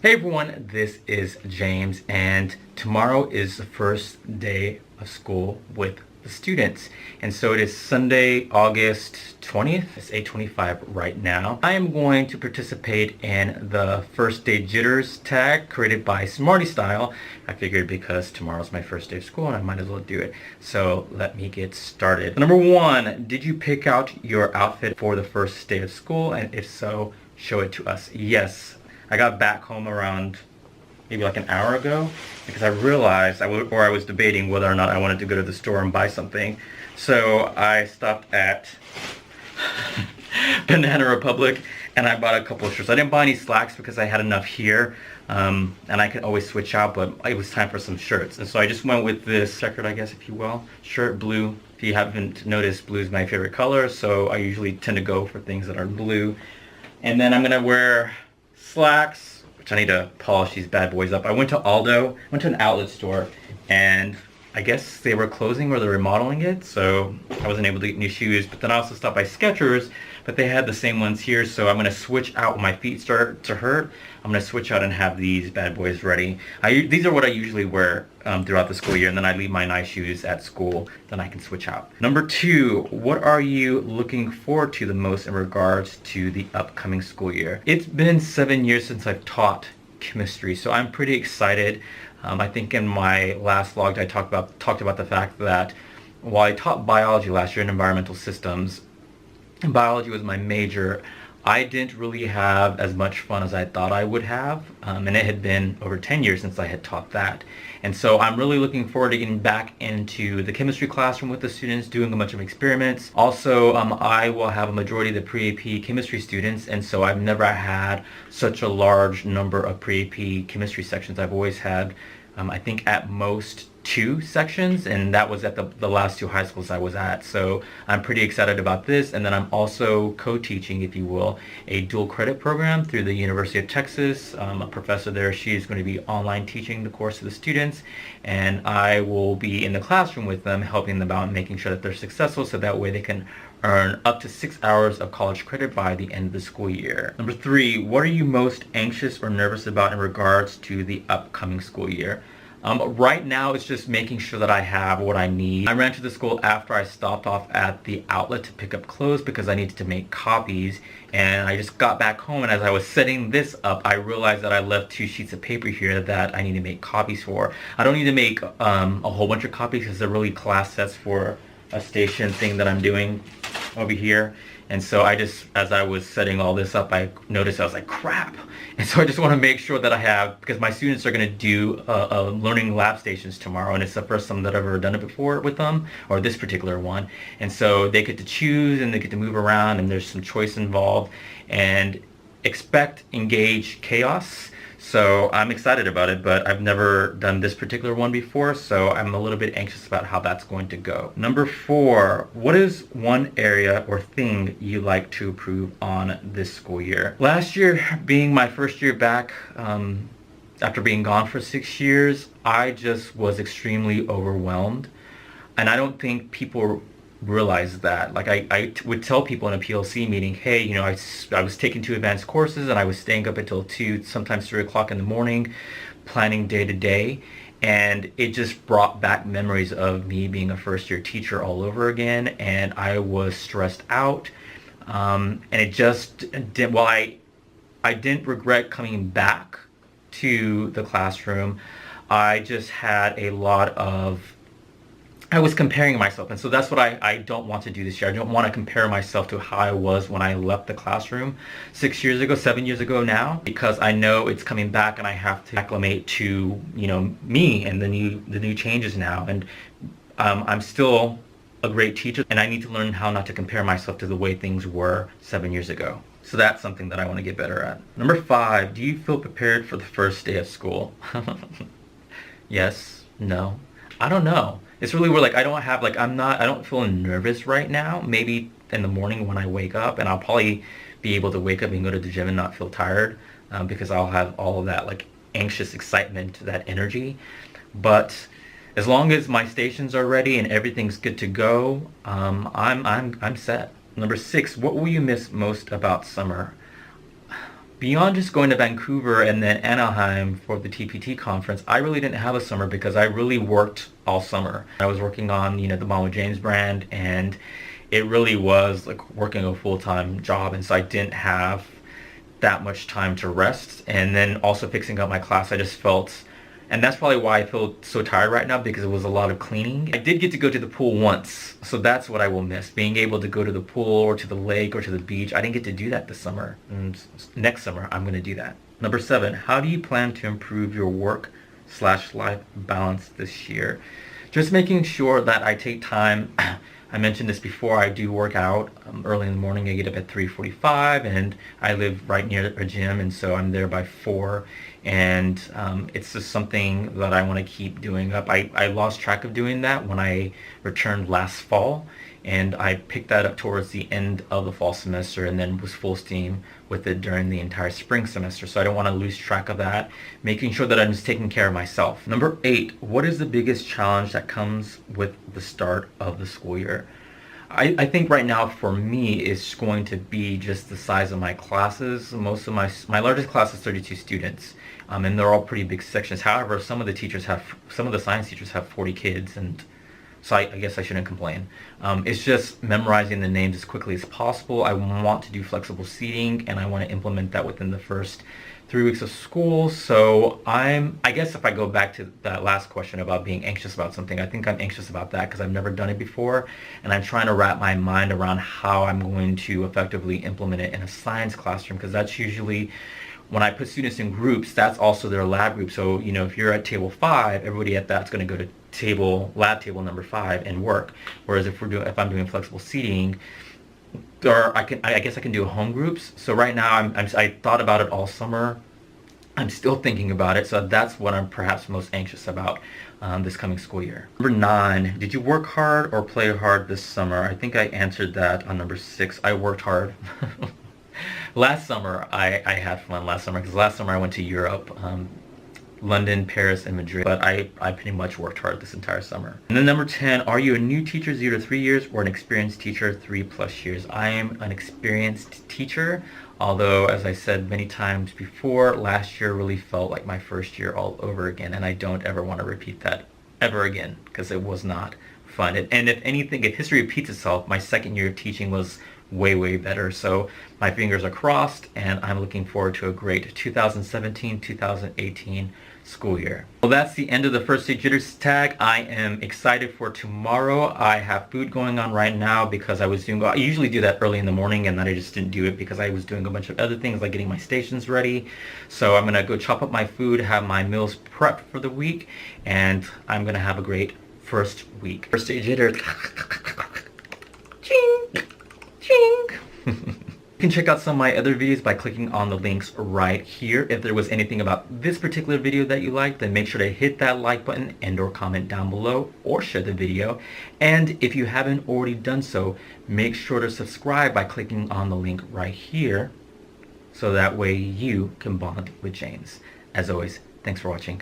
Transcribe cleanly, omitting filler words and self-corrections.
Hey everyone, this is James, and tomorrow is the first day of school with the students. And so it is Sunday, August 20th. It's 8:25 right now. I am going to participate in the First Day Jitters Tag created by SmartieStyle. I figured because tomorrow's my first day of school and I might as well do it. So let me get started. Number one, did you pick out your outfit for the first day of school? And if so, show it to us. Yes. I got back home around maybe like an hour ago because I realized I was debating whether or not I wanted to go to the store and buy something. So I stopped at Banana Republic and I bought a couple of shirts. I didn't buy any slacks because I had enough here and I could always switch out, but it was time for some shirts. And so I just went with this checkered, I guess if you will, shirt, blue. If you haven't noticed, blue is my favorite color, so I usually tend to go for things that are blue. And then I'm gonna wear slacks, which I need to polish these bad boys up. I went to Aldo, went to an outlet store, and I guess they were closing or they're remodeling it, so I wasn't able to get new shoes. But then I also stopped by Skechers, but they had the same ones here, so I'm gonna switch out when my feet start to hurt. I'm gonna switch out and have these bad boys ready. These are what I usually wear throughout the school year, and then I leave my nice shoes at school, then I can switch out. Number two, what are you looking forward to the most in regards to the upcoming school year? It's been 7 years since I've taught chemistry, so I'm pretty excited. I think in my last vlog I talked about the fact that while I taught biology last year in environmental systems, and biology was my major, I didn't really have as much fun as I thought I would have, and it had been over 10 years since I had taught that. And so I'm really looking forward to getting back into the chemistry classroom with the students, doing a bunch of experiments. Also, I will have a majority of the pre-AP chemistry students, and so I've never had such a large number of pre-AP chemistry sections. I've always had, I think at most 2 sections, and that was at the last 2 high schools I was at. So I'm pretty excited about this. And then I'm also co-teaching, if you will, a dual credit program through the University of Texas. A professor there, she's going to be online teaching the course to the students, and I will be in the classroom with them, helping them out, making sure that they're successful, so that way they can earn up to 6 hours of college credit by the end of the school year. Number 3, what are you most anxious or nervous about in regards to the upcoming school year? Right now, it's just making sure that I have what I need. I ran to the school after I stopped off at the outlet to pick up clothes because I needed to make copies, and I just got back home, and as I was setting this up, I realized that I left 2 sheets of paper here that I need to make copies for. I don't need to make a whole bunch of copies because they're really class sets for a station thing that I'm doing over here. And so I just, as I was setting all this up, I noticed, I was like, crap. And so I just want to make sure that I have, because my students are going to do learning lab stations tomorrow, and it's the first time that I've ever done it before with them, or this particular one. And so they get to choose and they get to move around, and there's some choice involved, and expect, engage, chaos. So I'm excited about it, but I've never done this particular one before, so I'm a little bit anxious about how that's going to go. Number 4, what is one area or thing you like to improve on this school year? Last year, being my first year back, after being gone for 6 years, I just was extremely overwhelmed. And I don't think people realize that. Like I would tell people in a PLC meeting, hey, you know, I was taking 2 advanced courses and I was staying up until 2, sometimes 3 o'clock in the morning, planning day to day, and it just brought back memories of me being a first year teacher all over again, and I was stressed out, and it just did. Well, I didn't regret coming back to the classroom. I just had a lot of, I was comparing myself, and so that's what I don't want to do this year. I don't want to compare myself to how I was when I left the classroom 6 years ago, 7 years ago now, because I know it's coming back and I have to acclimate to, you know, me and the new changes now. And I'm still a great teacher, and I need to learn how not to compare myself to the way things were 7 years ago. So that's something that I want to get better at. Number 5, do you feel prepared for the first day of school? Yes, no, I don't know. It's really weird. Like I don't feel nervous right now. Maybe in the morning when I wake up, and I'll probably be able to wake up and go to the gym and not feel tired, because I'll have all of that like anxious excitement, that energy. But as long as my stations are ready and everything's good to go, I'm set. Number 6, what will you miss most about summer? Beyond just going to Vancouver and then Anaheim for the TPT conference, I really didn't have a summer because I really worked all summer. I was working on, the Mama James brand, and it really was like working a full-time job, and so I didn't have that much time to rest. And then also fixing up my class, I just felt, and that's probably why I feel so tired right now, because it was a lot of cleaning. I did get to go to the pool once, so that's what I will miss, being able to go to the pool or to the lake or to the beach. I didn't get to do that this summer, and next summer I'm going to do that. Number 7, how do you plan to improve your work/life balance this year? Just making sure that I take time. I mentioned this before, I do work out early in the morning. I get up at 3:45, and I live right near a gym, and so I'm there by 4. And it's just something that I want to keep doing up. I lost track of doing that when I returned last fall, and I picked that up towards the end of the fall semester and then was full steam with it during the entire spring semester. So I don't want to lose track of that, making sure that I'm just taking care of myself. Number 8, what is the biggest challenge that comes with the start of the school year? I think right now for me it's going to be just the size of my classes. Most of my largest class is 32 students, and they're all pretty big sections. However, some of the science teachers have 40 kids, and so I guess I shouldn't complain. It's just memorizing the names as quickly as possible. I want to do flexible seating, and I want to implement that within the first 3 weeks of school. So I guess if I go back to that last question about being anxious about something, I think I'm anxious about that because I've never done it before, and I'm trying to wrap my mind around how I'm going to effectively implement it in a science classroom, because that's usually when I put students in groups, that's also their lab group. So, if you're at table 5, everybody at that's going to go to lab table number 5 and work. Whereas if I'm doing flexible seating, or I guess I can do home groups. So right now I thought about it all summer. I'm still thinking about it. So that's what I'm perhaps most anxious about this coming school year. Number 9, did you work hard or play hard this summer? I think I answered that on number 6. I worked hard. Last summer I had fun last summer, because last summer I went to Europe, London, Paris, and Madrid, but I pretty much worked hard this entire summer. And then number 10, are you a new teacher 0 to 3 years or an experienced teacher 3+ years? I am an experienced teacher, although as I said many times before, last year really felt like my first year all over again, and I don't ever want to repeat that ever again, because it was not fun. And if anything, if history repeats itself, my second year of teaching was way better. So my fingers are crossed, and I'm looking forward to a great 2017-2018 school year. Well, that's the end of the First Day Jitters Tag. I am excited for tomorrow. I have food going on right now because I usually do that early in the morning, and then I just didn't do it because I was doing a bunch of other things like getting my stations ready. So I'm going to go chop up my food, have my meals prepped for the week, and I'm going to have a great first week. First Day Jitters. You can check out some of my other videos by clicking on the links right here. If there was anything about this particular video that you liked, then make sure to hit that like button and or comment down below, or share the video. And if you haven't already done so, make sure to subscribe by clicking on the link right here, so that way you can bond with James. As always, thanks for watching.